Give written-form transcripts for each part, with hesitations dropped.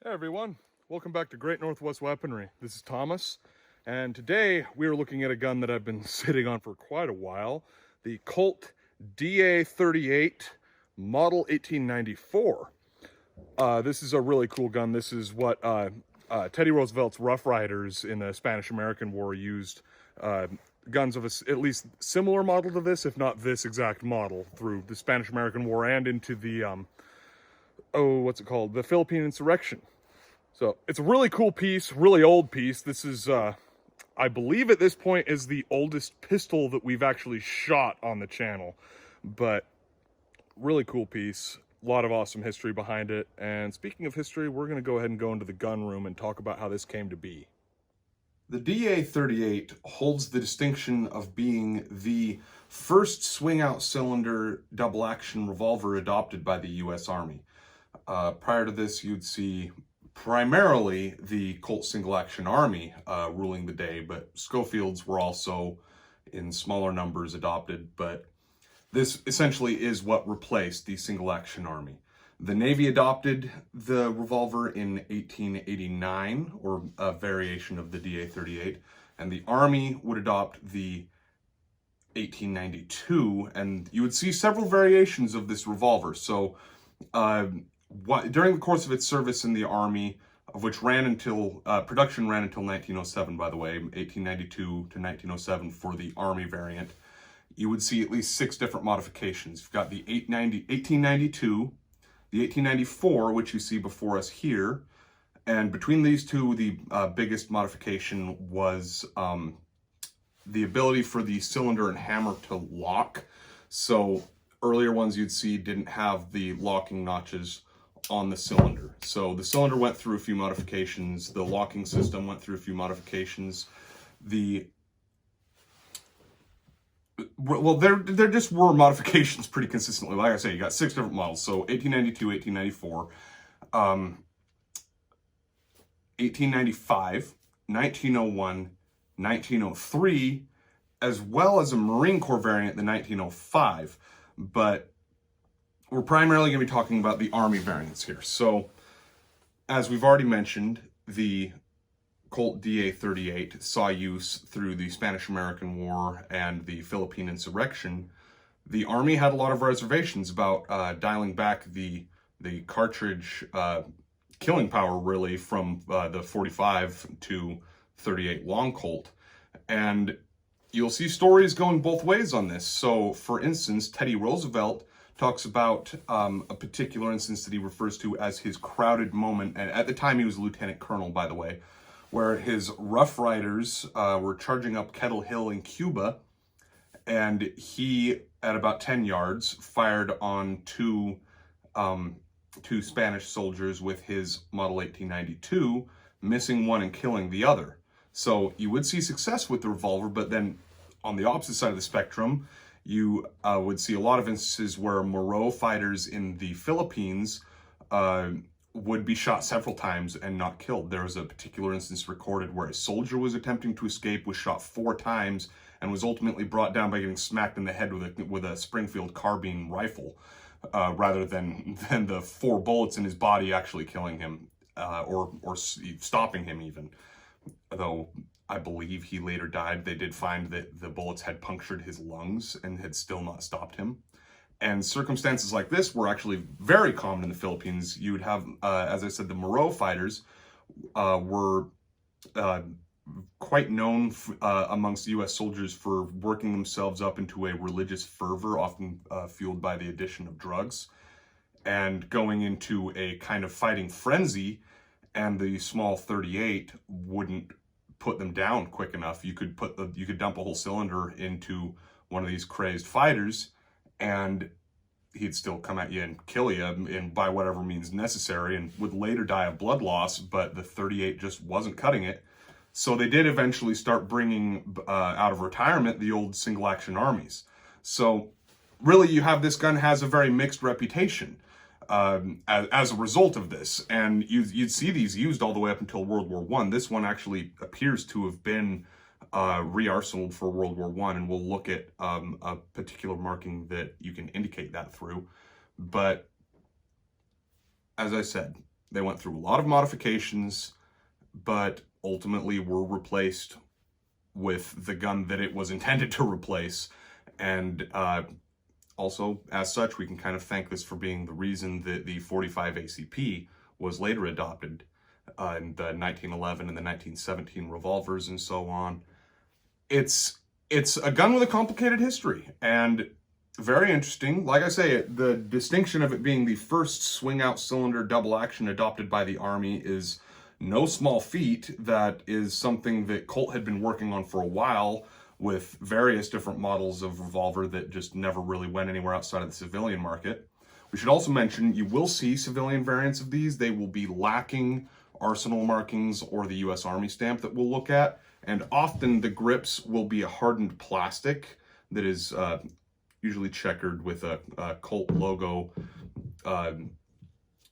Hey everyone, welcome back to Great Northwest Weaponry. This is Thomas, and today we are looking at a gun that I've been sitting on for quite a while, the Colt DA38 Model 1894. This is a really cool gun. This is what Teddy Roosevelt's Rough Riders in the Spanish-American War used. Guns of at least similar model to this, if not this exact model, through the Spanish-American War and into the the Philippine insurrection. So it's a really cool piece, really old piece. This is, I believe at this point is the oldest pistol that we've actually shot on the channel, but really cool piece. A lot of awesome history behind it. And speaking of history, we're going to go ahead and go into the gun room and talk about how this came to be. The DA38 holds the distinction of being the first swing-out cylinder double-action revolver adopted by the U.S. Army. Prior to this, you'd see primarily the Colt single-action Army ruling the day, but Schofields were also in smaller numbers adopted, but this essentially is what replaced the single-action Army. The Navy adopted the revolver in 1889, or a variation of the DA38, and the Army would adopt the 1892, and you would see several variations of this revolver. So during the course of its service in the Army, of which ran until, production ran until 1907, by the way, 1892 to 1907 for the Army variant, you would see at least 6 different modifications. You've got the 1892, the 1894, which you see before us here, and between these two, the biggest modification was the ability for the cylinder and hammer to lock. So earlier ones you'd see didn't have the locking notches on the cylinder. So the cylinder went through a few modifications, the locking system went through a few modifications. Well, there just were modifications pretty consistently. Like I say, you got 6 different models. So 1892, 1894, 1895, 1901, 1903, as well as a Marine Corps variant, the 1905. But we're primarily going to be talking about the Army variants here. So, as we've already mentioned, the Colt DA38 saw use through the Spanish-American War and the Philippine insurrection. The Army had a lot of reservations about dialing back the cartridge killing power, really, from the 45 to 38 long Colt. And you'll see stories going both ways on this. So, for instance, Teddy Roosevelt talks about a particular instance that he refers to as his crowded moment. And at the time, he was a lieutenant colonel, by the way, where his Rough Riders were charging up Kettle Hill in Cuba, and he, at about 10 yards, fired on two Spanish soldiers with his Model 1892, missing one and killing the other. So you would see success with the revolver, but then on the opposite side of the spectrum, you would see a lot of instances where Moreau fighters in the Philippines would be shot several times and not killed. There was a particular instance recorded where a soldier was attempting to escape, was shot 4 times, and was ultimately brought down by getting smacked in the head with a Springfield carbine rifle, rather than the 4 bullets in his body actually killing him, or stopping him even. Though I believe he later died. They did find that the bullets had punctured his lungs and had still not stopped him. And circumstances like this were actually very common in the Philippines. You would have, as I said, the Moreau fighters were quite known amongst U.S. soldiers for working themselves up into a religious fervor, often fueled by the addition of drugs, and going into a kind of fighting frenzy, and the small 38 wouldn't put them down quick enough. You could dump a whole cylinder into one of these crazed fighters, and he'd still come at you and kill you by whatever means necessary, and would later die of blood loss, but the 38 just wasn't cutting it. So they did eventually start bringing out of retirement the old single-action armies. So really, you have this gun has a very mixed reputation as a result of this, and you'd see these used all the way up until World War I. This one actually appears to have been re-arsenaled for World War I, and we'll look at a particular marking that you can indicate that through. But as I said, They went through a lot of modifications, but ultimately were replaced with the gun that it was intended to replace. And also, as such, we can kind of thank this for being the reason that the 45 ACP was later adopted in the 1911 and the 1917 revolvers and so on. It's a gun with a complicated history and very interesting. Like I say, the distinction of it being the first swing-out cylinder double action adopted by the Army is no small feat. That is something that Colt had been working on for a while with various different models of revolver that just never really went anywhere outside of the civilian market. We should also mention you will see civilian variants of these. They will be lacking arsenal markings or the U.S. Army stamp that we'll look at, and often the grips will be a hardened plastic that is usually checkered with a Colt logo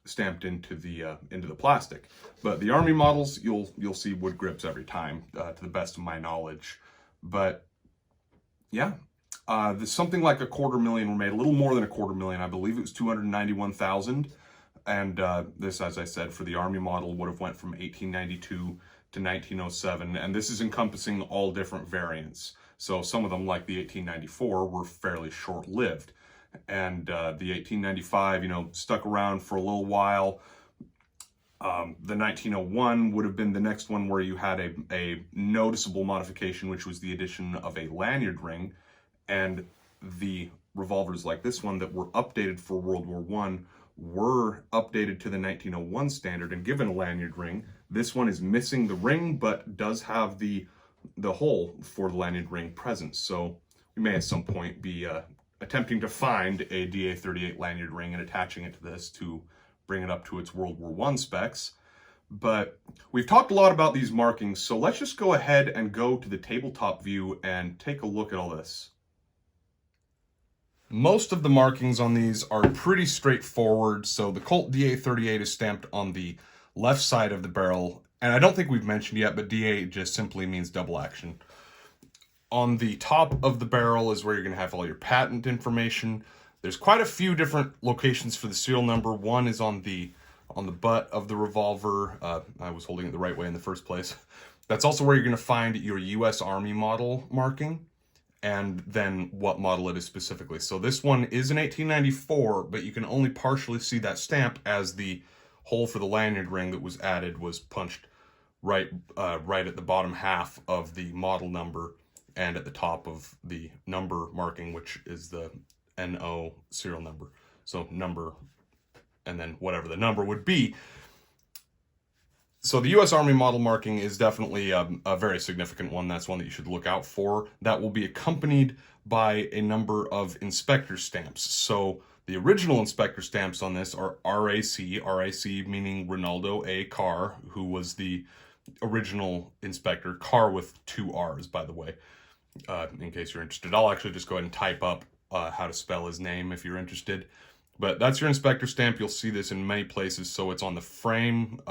stamped into the plastic. But the Army models, you'll see wood grips every time, to the best of my knowledge. But yeah, there's something like 250,000 were made, a little more than 250,000. I believe it was 291,000. And this, as I said, for the Army model would have went from 1892 to 1907. And this is encompassing all different variants. So some of them, like the 1894, were fairly short-lived. And the 1895, stuck around for a little while. The 1901 would have been the next one where you had a noticeable modification, which was the addition of a lanyard ring. And the revolvers like this one that were updated for World War I were updated to the 1901 standard and given a lanyard ring. This one is missing the ring, but does have the hole for the lanyard ring present. So we may at some point be attempting to find a DA-38 lanyard ring and attaching it to this to bring it up to its World War I specs. But we've talked a lot about these markings, so let's just go ahead and go to the tabletop view and take a look at all this. Most of the markings on these are pretty straightforward. So the Colt DA-38 is stamped on the left side of the barrel, and I don't think we've mentioned yet, but DA just simply means double action. On the top of the barrel is where you're going to have all your patent information. There's quite a few different locations for the serial number. One is on the butt of the revolver. I was holding it the right way in the first place. That's also where you're going to find your U.S. Army model marking, and then what model it is specifically. So this one is an 1894, but you can only partially see that stamp as the hole for the lanyard ring that was added was punched right at the bottom half of the model number and at the top of the number marking, which is the NO serial number. So number and then whatever the number would be. So the U.S. Army model marking is definitely a very significant one. That's one that you should look out for. That will be accompanied by a number of inspector stamps. So the original inspector stamps on this are RAC meaning Ronaldo A. Carr, who was the original inspector. Carr with 2 R's, by the way, in case you're interested. I'll actually just go ahead and type up how to spell his name if you're interested. But that's your inspector stamp. You'll see this in many places. So it's on the frame,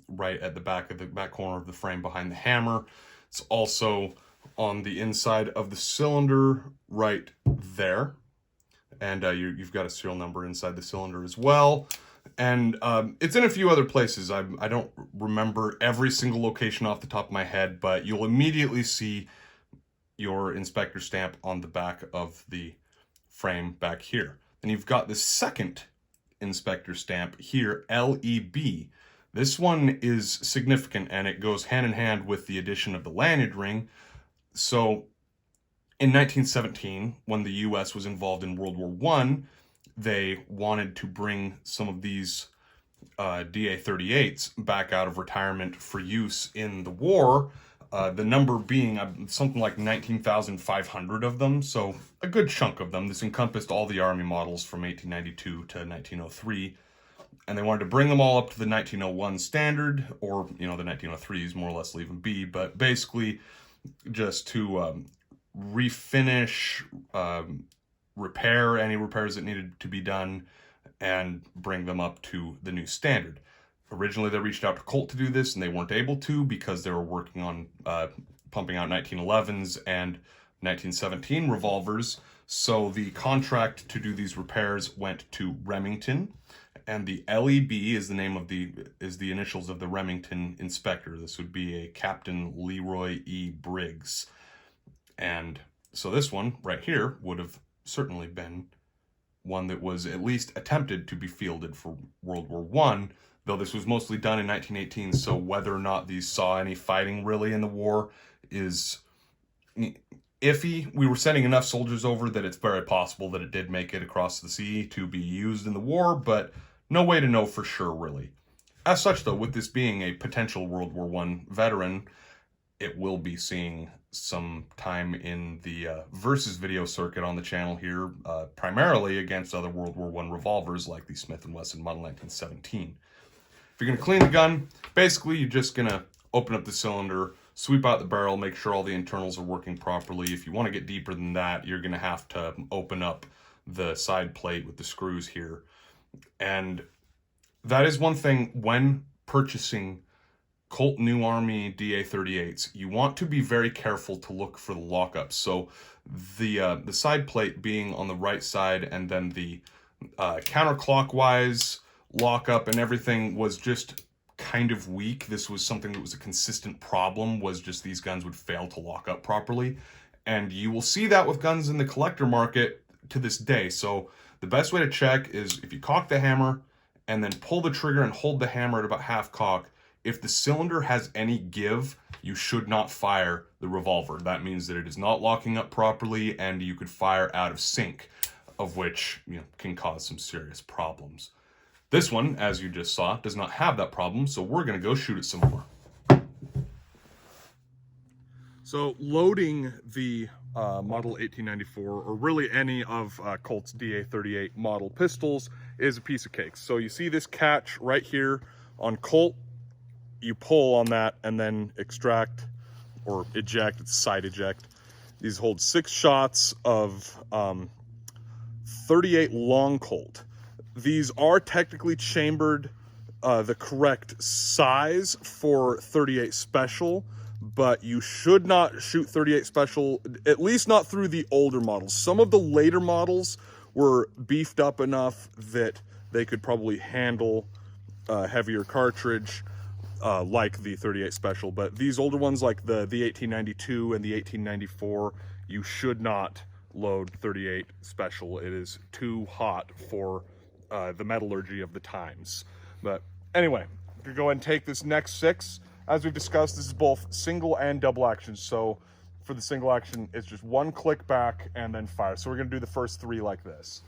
right at the back corner of the frame behind the hammer. It's also on the inside of the cylinder right there. And you've got a serial number inside the cylinder as well. And it's in a few other places. I don't remember every single location off the top of my head, but you'll immediately see your inspector stamp on the back of the frame back here. And you've got the second inspector stamp here, LEB. This one is significant, and it goes hand in hand with the addition of the lanyard ring. So in 1917, when the U.S. was involved in World War I, they wanted to bring some of these DA-38s back out of retirement for use in the war. The number being something like 19,500 of them, so a good chunk of them. This encompassed all the Army models from 1892 to 1903, and they wanted to bring them all up to the 1901 standard, or, the 1903s, more or less leave them be, but basically just to refinish, repair any repairs that needed to be done, and bring them up to the new standard. Originally, they reached out to Colt to do this, and they weren't able to because they were working on pumping out 1911s and 1917 revolvers. So the contract to do these repairs went to Remington, and the LEB is the name of the initials of the Remington inspector. This would be a Captain Leroy E. Briggs. And so this one right here would have certainly been one that was at least attempted to be fielded for World War I, though this was mostly done in 1918, so whether or not these saw any fighting really in the war is iffy. We were sending enough soldiers over that it's very possible that it did make it across the sea to be used in the war, but no way to know for sure, really. As such, though, with this being a potential World War I veteran, it will be seeing some time in the versus video circuit on the channel here, primarily against other World War I revolvers like the Smith & Wesson Model 1917. If you're going to clean the gun, basically you're just going to open up the cylinder, sweep out the barrel, make sure all the internals are working properly. If you want to get deeper than that, you're going to have to open up the side plate with the screws here. And that is one thing when purchasing Colt New Army DA38s, you want to be very careful to look for the lockups. So the side plate being on the right side, and then the counterclockwise lockup and everything was just kind of weak. This was something that was a consistent problem, was just these guns would fail to lock up properly. And you will see that with guns in the collector market to this day. So the best way to check is if you cock the hammer and then pull the trigger and hold the hammer at about half cock. If the cylinder has any give, you should not fire the revolver. That means that it is not locking up properly and you could fire out of sync, of which, you know, can cause some serious problems. This one, as you just saw, does not have that problem, so we're going to go shoot it some more. So loading the Model 1894, or really any of Colt's DA38 model pistols, is a piece of cake. So you see this catch right here on Colt. You pull on that and then extract or eject. It's side eject. These hold 6 shots of 38 long Colt. These are technically chambered the correct size for 38 special, but you should not shoot 38 special, at least not through the older models. Some of the later models were beefed up enough that they could probably handle a heavier cartridge, like the 38 special, but these older ones like the 1892 and the 1894, you should not load 38 special. It is too hot for the metallurgy of the times. But anyway, we're gonna go ahead and take this next 6. As we've discussed, this is both single and double action. So for the single action, it's just one click back and then fire. So we're gonna do the first 3 like this.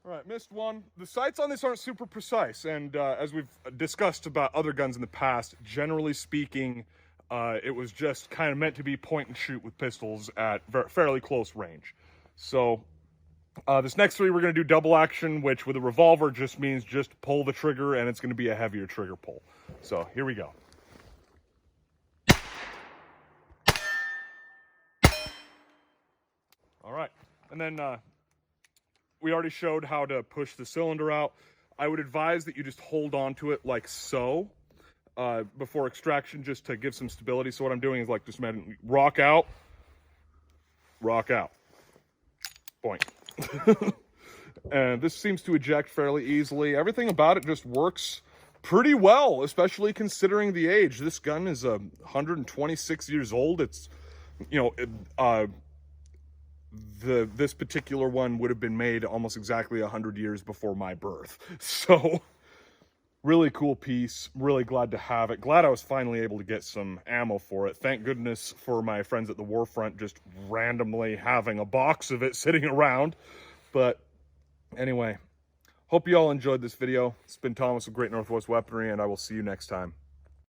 All right, missed one. The sights on this aren't super precise, and as we've discussed about other guns in the past, generally speaking, it was just kind of meant to be point and shoot with pistols at fairly close range. So this next 3, we're going to do double action, which with a revolver just means just pull the trigger, and it's going to be a heavier trigger pull. So here we go. All right, and then we already showed how to push the cylinder out. I would advise that you just hold on to it like so before extraction, just to give some stability. So what I'm doing is like just rock out, point. And this seems to eject fairly easily. Everything about it just works pretty well, especially considering the age. This gun is 126 years old. It's, you know, this particular one would have been made almost exactly 100 years before my birth. So really cool piece, really glad to have it. Glad I was finally able to get some ammo for it. Thank goodness for my friends at the Warfront just randomly having a box of it sitting around. But anyway, hope you all enjoyed this video. It's been Thomas with Great Northwest Weaponry, and I will see you next time.